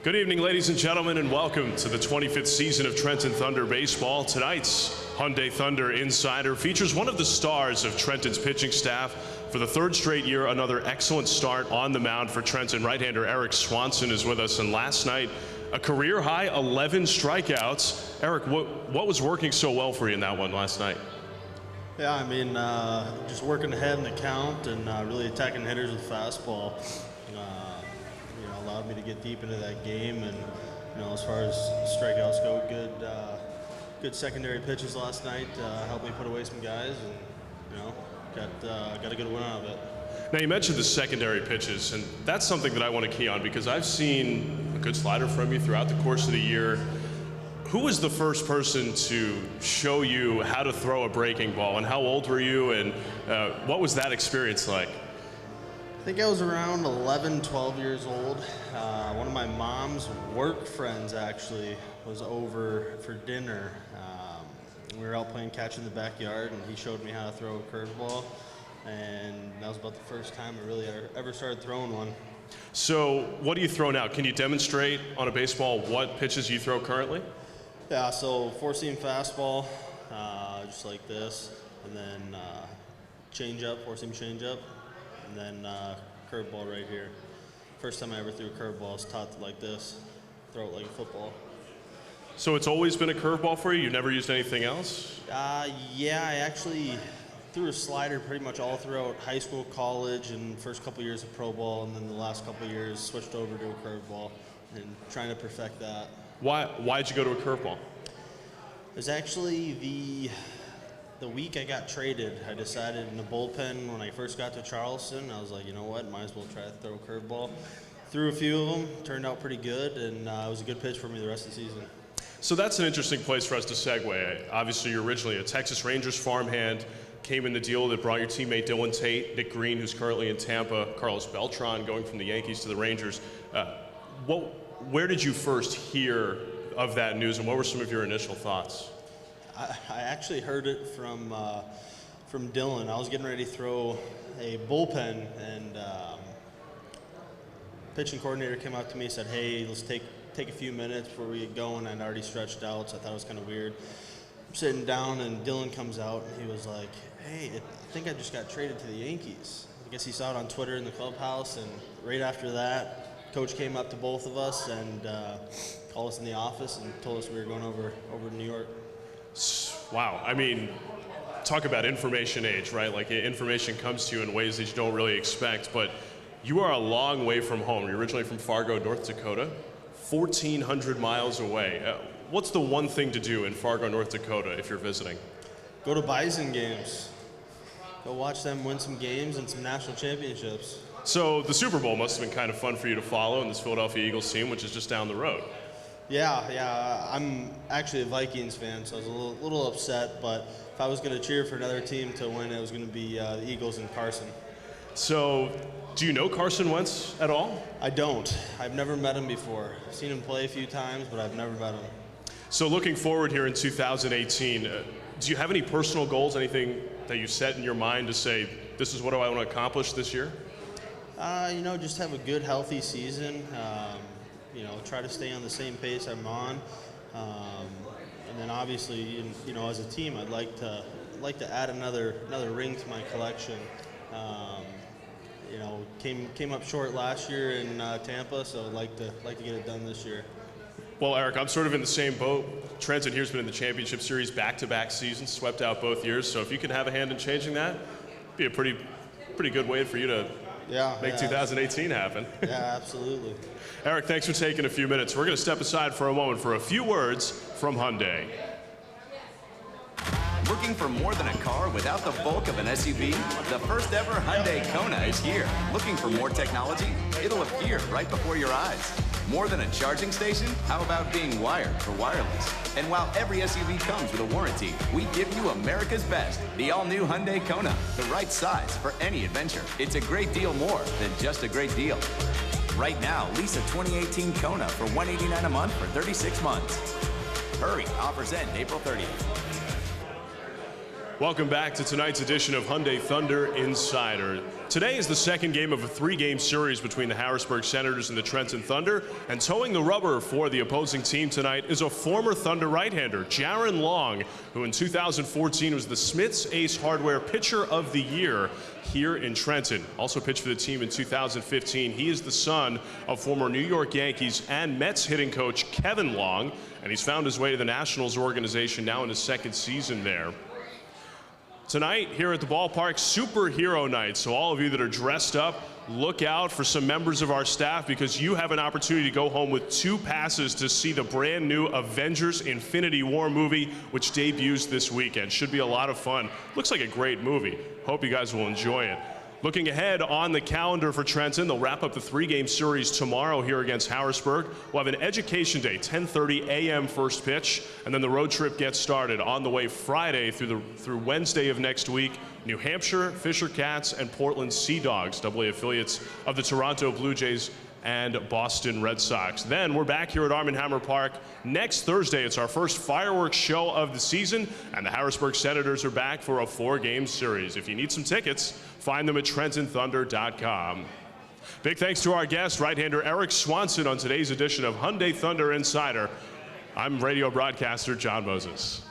Good evening, ladies and gentlemen, and welcome to the 25th season of Trenton Thunder baseball. Tonight's Hyundai Thunder Insider features one of the stars of Trenton's pitching staff. For the third straight year, another excellent start on the mound for Trenton. Right-hander Eric Swanson is with us, and last night, a career-high 11 strikeouts. Eric, what was working so well for you in that one last night? Yeah, I mean, just working ahead in the count and really attacking hitters with fastball. Allowed me to get deep into that game, and as far as strikeouts go, good secondary pitches last night helped me put away some guys, and got a good win out of it. Now, you mentioned the secondary pitches, and that's something that I want to key on because I've seen a good slider from you throughout the course of the year. Who was the first person to show you how to throw a breaking ball, and how old were you, and what was that experience like? I think I was around 11, 12 years old. One of my mom's work friends actually was over for dinner. We were out playing catch in the backyard, and he showed me how to throw a curveball, and that was about the first time I really ever started throwing one. So what do you throw now? Can you demonstrate on a baseball what pitches you throw currently? Yeah, so four-seam fastball, just like this, and then changeup, four-seam changeup, and then curveball right here. First time I ever threw a curveball, I was taught like this, throw it like a football. So it's always been a curveball for you? You never used anything else? Yeah, I actually threw a slider pretty much all throughout high school, college, and first couple years of pro ball, and then the last couple years switched over to a curveball and trying to perfect that. Why'd you go to a curveball? It was actually the week I got traded. I decided in the bullpen when I first got to Charleston, I was like, you know what, might as well try to throw a curveball. Threw a few of them, turned out pretty good, and it was a good pitch for me the rest of the season. So that's an interesting place for us to segue. Obviously, you're originally a Texas Rangers farmhand, came in the deal that brought your teammate Dylan Tate, Nick Green, who's currently in Tampa, Carlos Beltran going from the Yankees to the Rangers. Where did you first hear of that news, and what were some of your initial thoughts? I actually heard it from Dylan. I was getting ready to throw a bullpen, and pitching coordinator came up to me and said, hey, let's take a few minutes before we get going. I'd already stretched out, so I thought it was kind of weird. I'm sitting down, and Dylan comes out, and he was like, hey, I think I just got traded to the Yankees. I guess he saw it on Twitter in the clubhouse, and right after that, Coach came up to both of us and called us in the office and told us we were going over to New York. Wow, I mean, talk about information age, right? Like, information comes to you in ways that you don't really expect, but you are a long way from home. You're originally from Fargo, North Dakota, 1,400 miles away. What's the one thing to do in Fargo, North Dakota if you're visiting? Go to Bison games. Go watch them win some games and some national championships. So the Super Bowl must have been kind of fun for you to follow in this Philadelphia Eagles team, which is just down the road. Yeah, I'm actually a Vikings fan, so I was a little upset, but if I was going to cheer for another team to win, it was going to be the Eagles and Carson. So, do you know Carson Wentz at all? I don't. I've never met him before. I've seen him play a few times, but I've never met him. So looking forward here in 2018, do you have any personal goals, anything that you set in your mind to say, this is what I want to accomplish this year? Just have a good, healthy season. Try to stay on the same pace I'm on, and then obviously, as a team, I'd like to add another ring to my collection. Came up short last year in Tampa, so I'd like to get it done this year. Well, Eric, I'm sort of in the same boat. Trenton here's been in the championship series back-to-back seasons, swept out both years. So if you can have a hand in changing that, it'd be a pretty good way for you to make 2018 happen. Yeah, absolutely. Eric, thanks for taking a few minutes. We're going to step aside for a moment for a few words from Hyundai. Looking for more than a car without the bulk of an SUV? The first ever Hyundai Kona is here. Looking for more technology? It'll appear right before your eyes. More than a charging station? How about being wired for wireless? And while every SUV comes with a warranty, we give you America's best, the all-new Hyundai Kona, the right size for any adventure. It's a great deal more than just a great deal. Right now, lease a 2018 Kona for $189 a month for 36 months. Hurry, offers end April 30th. Welcome back to tonight's edition of Hyundai Thunder Insider. Today is the second game of a three-game series between the Harrisburg Senators and the Trenton Thunder, and towing the rubber for the opposing team tonight is a former Thunder right-hander, Jaron Long, who in 2014 was the Smith's Ace Hardware Pitcher of the Year here in Trenton. Also pitched for the team in 2015. He is the son of former New York Yankees and Mets hitting coach Kevin Long, and he's found his way to the Nationals organization now in his second season there. Tonight, here at the ballpark, superhero night. So all of you that are dressed up, look out for some members of our staff because you have an opportunity to go home with 2 passes to see the brand new Avengers Infinity War movie, which debuts this weekend. Should be a lot of fun. Looks like a great movie. Hope you guys will enjoy it. Looking ahead on the calendar for Trenton, they'll wrap up the 3-game series tomorrow here against Harrisburg. We'll have an education day, 10:30 a.m. first pitch, and then the road trip gets started on the way Friday through Wednesday of next week. New Hampshire, Fisher Cats, and Portland Sea Dogs, AA affiliates of the Toronto Blue Jays and Boston Red Sox. Then we're back here at Arm & Hammer Park next Thursday. It's our first fireworks show of the season, and the Harrisburg Senators are back for a 4-game series. If you need some tickets, find them at TrentonThunder.com. Big thanks to our guest, right-hander Eric Swanson, on today's edition of Hyundai Thunder Insider. I'm radio broadcaster John Moses.